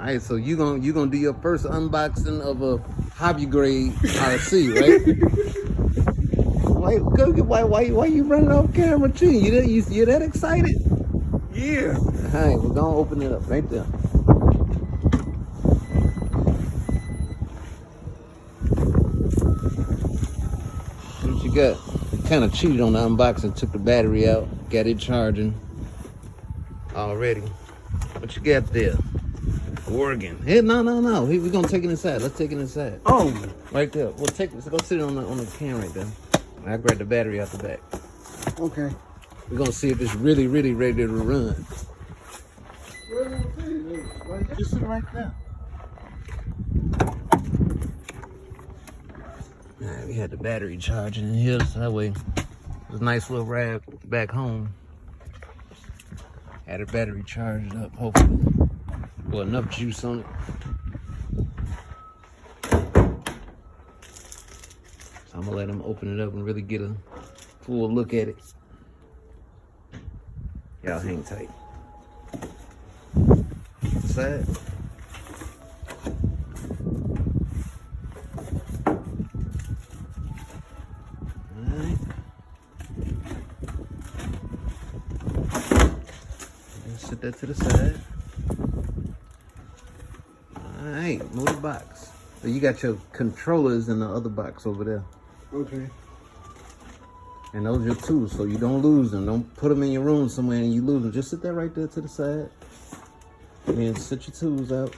All right, so you gonna do your first unboxing of a hobby grade RC, right? Why you running off camera too? You that excited? Yeah. All right, we're gonna open it up right there. See what you got? Kind of cheated on the unboxing. Took the battery out, got it charging already. What you got there? Oregon. Hey, no. We're gonna take it inside. Let's take it inside. Oh. Right there. We'll take this. Go sit it on the can right there. I grab the battery out the back. Okay. We're gonna see if it's really ready to run. Just sit right there. Alright, we had the battery charging in here, so that way it was a nice little ride back home. Had the battery charged up, hopefully. Well, enough juice on it. So I'm gonna let them open it up and really get a full look at it. Y'all hang tight. Side. Alright. Set that to the side. Alright, move the box. So you got your controllers in the other box over there. Okay. And those are your tools, so you don't lose them. Don't put them in your room somewhere and you lose them. Just sit there right there to the side. And then sit your tools out.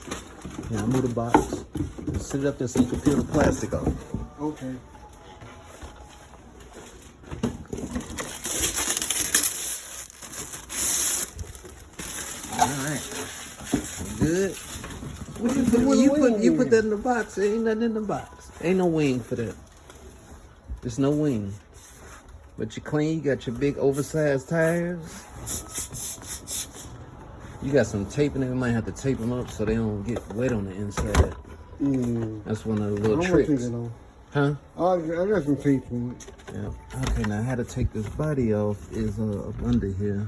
And I move the box. And sit it up there so you can peel the plastic off. Okay. Alright. Good. When you put that in the box, there ain't nothing in the box. Ain't no wing for that. There's no wing. But you clean, you got your big oversized tires. You got some tape in there. You might have to tape them up so they don't get wet on the inside. That's one of the little tricks. Huh? I got some tape on it. Yeah. Okay, now how to take this body off is up under here.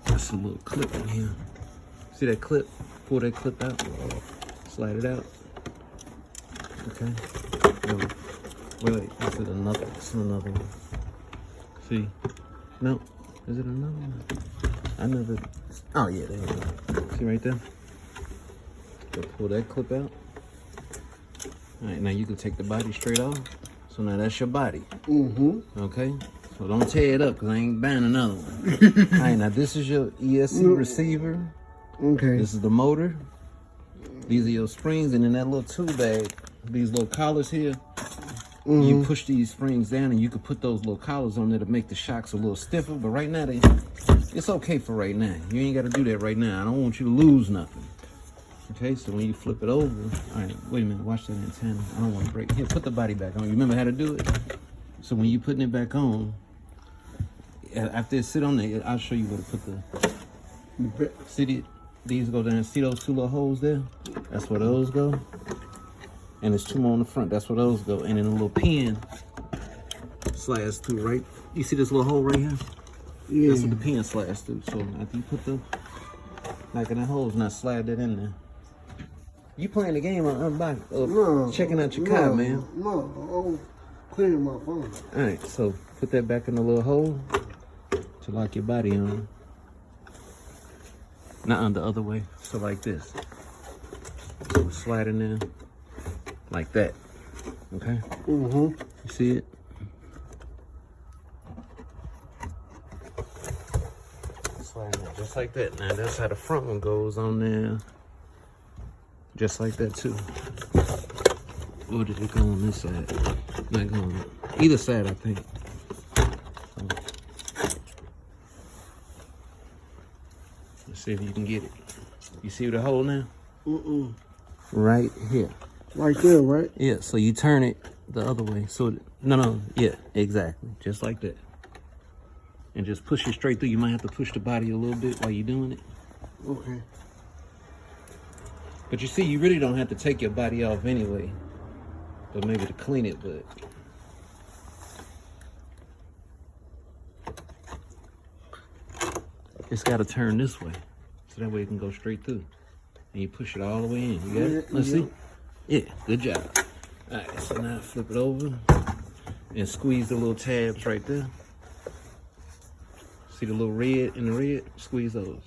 That's a little clip in here. See that clip? Pull that clip out. Slide it out. Okay. Wait. Is it another? It's another one. See? No. Is it another one? I never. Oh yeah, there you go. See right there? So pull that clip out. All right, now you can take the body straight off. So now that's your body. Okay. So don't tear it up because I ain't buying another one. All right, now this is your ESC receiver. Okay. This is the motor. These are your springs, and in that little tool bag, these little collars here, you push these springs down and you can put those little collars on there to make the shocks a little stiffer. But right now, it's okay for right now. You ain't got to do that right now. I don't want you to lose nothing. Okay, so when you flip it over, all right, wait a minute, watch that antenna. I don't want to break. Here, put the body back on. You remember how to do it? So when you're putting it back on, after it sit on there, I'll show you where to put the, see these go down, see those two little holes there? That's where those go. And there's two more on the front, that's where those go. And then a little pin slides through, right? You see this little hole right here? Yeah. That's what the pin slides through. So after you put the, like in the holes, now slide that in there. You playing the game on unbox, checking out your car, man? No, I'm cleaning my phone. All right, so put that back in the little hole to lock your body on. Not the other way, so like this. So slide in there like that, okay? You see it? Slide in there just like that. Now that's how the front one goes on there. Just like that too. Or did it go on this side? Not going either side, I think. Let's see if you can get it. You see the hole now? Right here. Right there, right? Yeah, so you turn it the other way. So, no, yeah, exactly. Just like that. And just push it straight through. You might have to push the body a little bit while you're doing it. Okay. But you see, you really don't have to take your body off anyway. But maybe to clean it, but... it's got to turn this way. so that way it can go straight through. And you push it all the way in. You got it? Let's see. Yeah, good job. All right, so now flip it over and squeeze the little tabs right there. See the little red in the red? Squeeze those.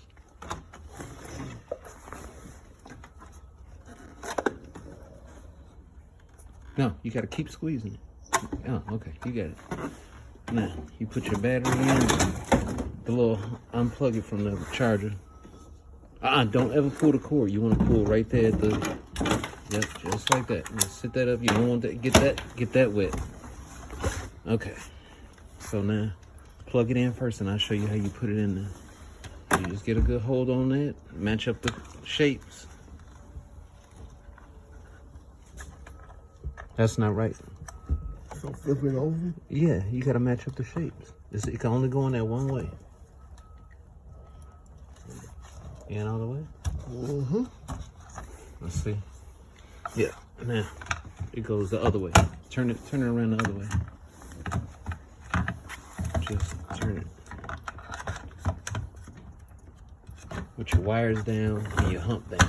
No, you gotta keep squeezing it. Oh, okay, you got it. Now, you put your battery in, the little, unplug it from the charger. Don't ever pull the cord. You wanna pull right there at the, yep, just like that. Just sit that up. You don't want to get that wet. Okay, so now, plug it in first and I'll show you how you put it in there. You just get a good hold on that, match up the shapes. That's not right. So flip it over? Yeah, you gotta match up the shapes. It can only go in that one way. In all the way? Mm-hmm. Let's see. Yeah, now it goes the other way. Turn it around the other way. Just turn it. With your wires down and your hump down.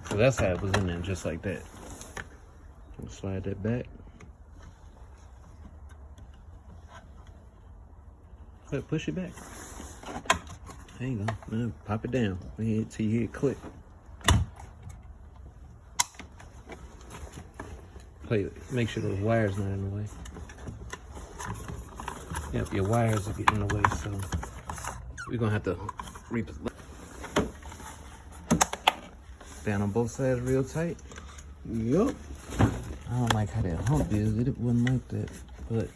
So that's how it was in there, just like that. Slide that back. But push it back. There you go. Now pop it down until you hear it click. Play it. Make sure those wires not in the way. Yep, your wires are getting in the way, so we're gonna have to down on both sides real tight. Yup. I don't like how that hump is. It wasn't like that, but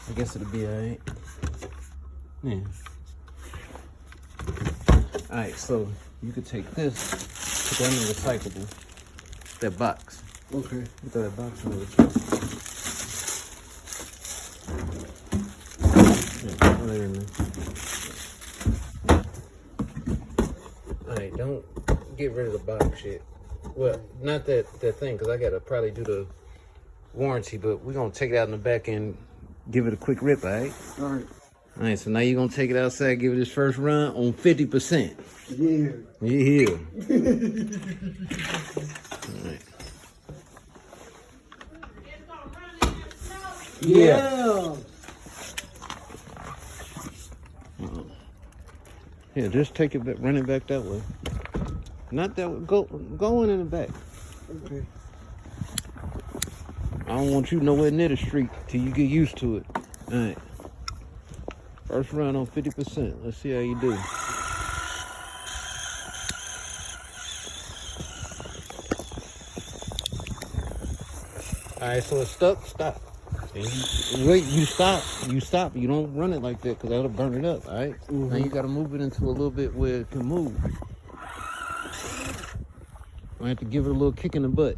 I guess it'll be alright. Yeah. Alright, so you could take this, put that in the recyclable, that box. Okay. Put that box in the recyclable. Yeah, put it in there. Alright, don't get rid of the box shit. Well, not that thing, because I got to probably do the warranty, but we're going to take it out in the back and give it a quick rip, alright? Alright. Alright, so now you're going to take it outside, give it its first run on 50%. Yeah. Yeah. Alright. Yeah. Yeah, just take it back, run it back that way. Not that way, go in the back. Okay. I don't want you nowhere near the street till you get used to it. Alright. First run on 50%. Let's see how you do. Alright, so it's stuck. Stop. Wait, you stop. You don't run it like that because that'll burn it up, alright? Now you gotta move it into a little bit where it can move. I have to give it a little kick in the butt.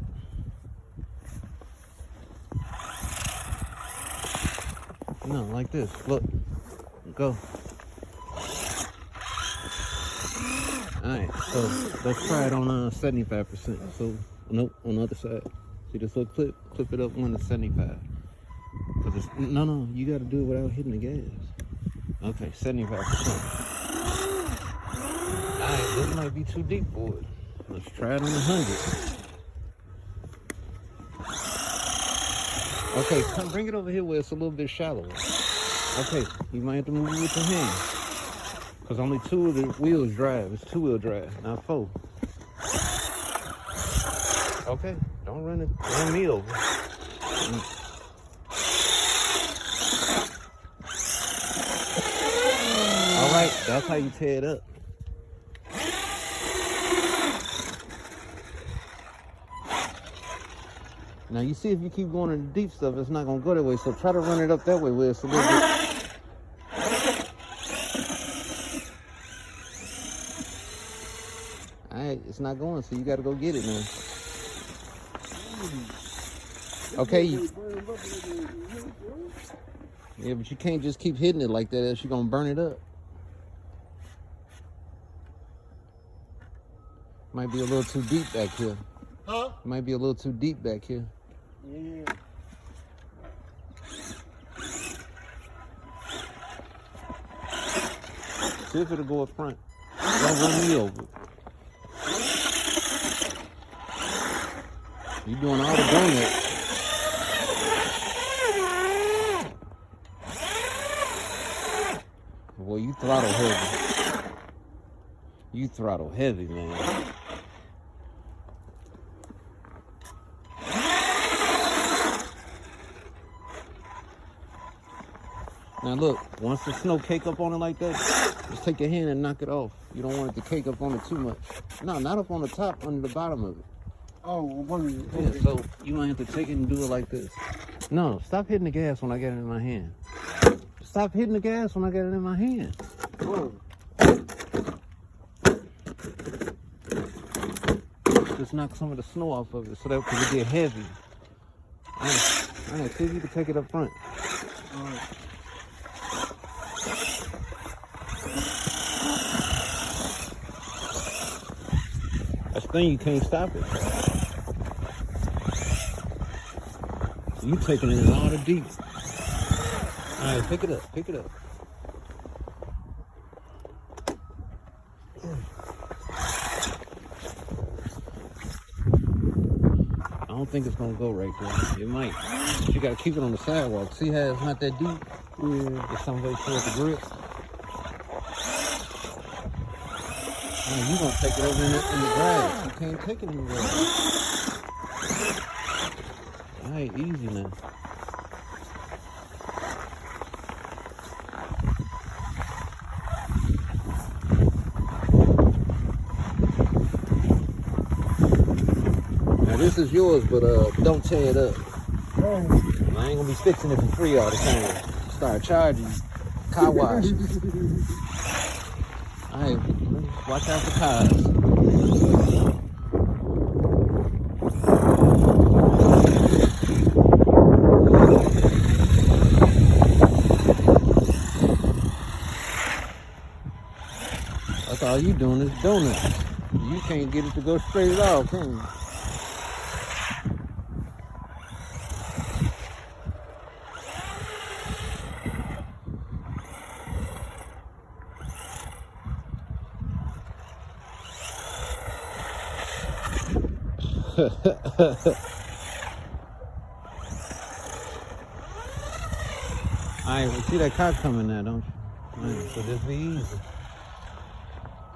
No, like this. Look. Go. Alright, so let's try it on 75%. So, nope, on the other side. See this little clip? Clip it up one to 75. No, you gotta do it without hitting the gas. Okay, 75%. Alright, this might be too deep for it. Let's try it on 100. Okay, come bring it over here where it's a little bit shallower. Okay, you might have to move it with your hand. Because only 2 of the wheels drive. It's 2-wheel drive, not 4. Okay, don't run me over. Alright, that's how you tear it up. Now you see if you keep going to the deep stuff, it's not gonna go that way. So try to run it up that way where it's a little bit. Alright, it's not going, so you gotta go get it now. Okay. Yeah, but you can't just keep hitting it like that else you're gonna burn it up. Might be a little too deep back here. Huh? Might be a little too deep back here. Yeah. See if it'll go up front. Don't run me over. You doing all the donuts. Boy, you throttle heavy. You throttle heavy, man. Now look, once the snow cake up on it like that, just take your hand and knock it off. You don't want it to cake up on it too much. No, not up on the top, under the bottom of it. Oh, one. Yeah, so you might have to take it and do it like this. No, stop hitting the gas when I get it in my hand. Stop hitting the gas when I get it in my hand. Oh. Just knock some of the snow off of it so that it can get heavy. All right, see if you can take it up front. All right. That's the thing, you can't stop it. You taking it in all the deep. All right, pick it up, pick it up. I don't think it's gonna go right there. It might. You gotta keep it on the sidewalk. See how it's not that deep? Yeah. It's some way towards the grip. Man, you gonna take it over in the grass. You can't take it in the grass. All right, easy now. Now this is yours, but don't tear it up. Oh. I ain't gonna be fixing it for free all the time. Start charging you. Car wash. Alright, watch out for cars. That's all you doing is donuts. You can't get it to go straight at all, can you? Alright, we see that car coming now, don't you? Right, so just be easy.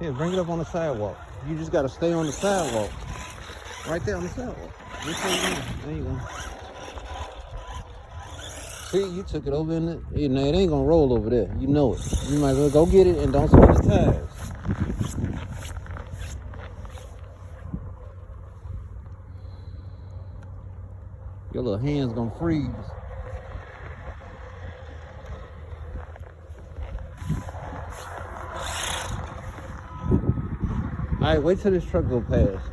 Yeah, bring it up on the sidewalk. You just gotta stay on the sidewalk. Right there on the sidewalk. Just stay there. There you go. See, you took it over in it. You know, it ain't gonna roll over there. You know it. You might as well go get it and don't spin the tires. Your little hand's gonna freeze. All right, wait till this truck go past.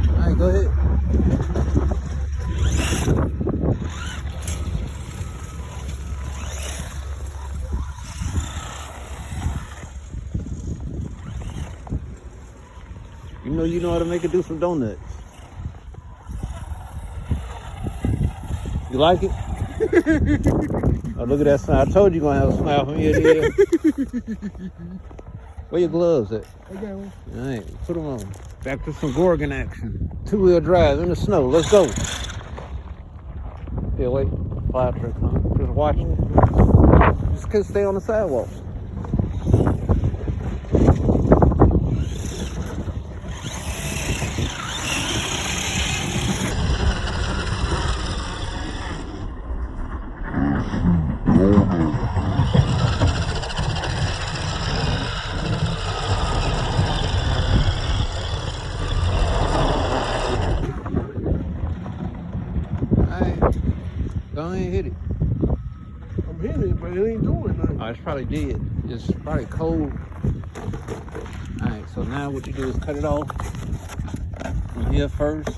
All right, go ahead. You know how to make it do some donuts. You like it? Oh, look at that smile. I told you you're going to have a smile from ear to ear. Where your gloves at? I got one. All right, put them on. Back to some Gorgon action. Two-wheel drive in the snow. Let's go. Yeah, wait. Fire truck, huh? Just watching. Just couldn't stay on the sidewalk. Go ahead and hit it. I'm hitting it, but it ain't doing nothing. Oh, it's probably dead. It's probably cold. Alright, so now what you do is cut it off from here first.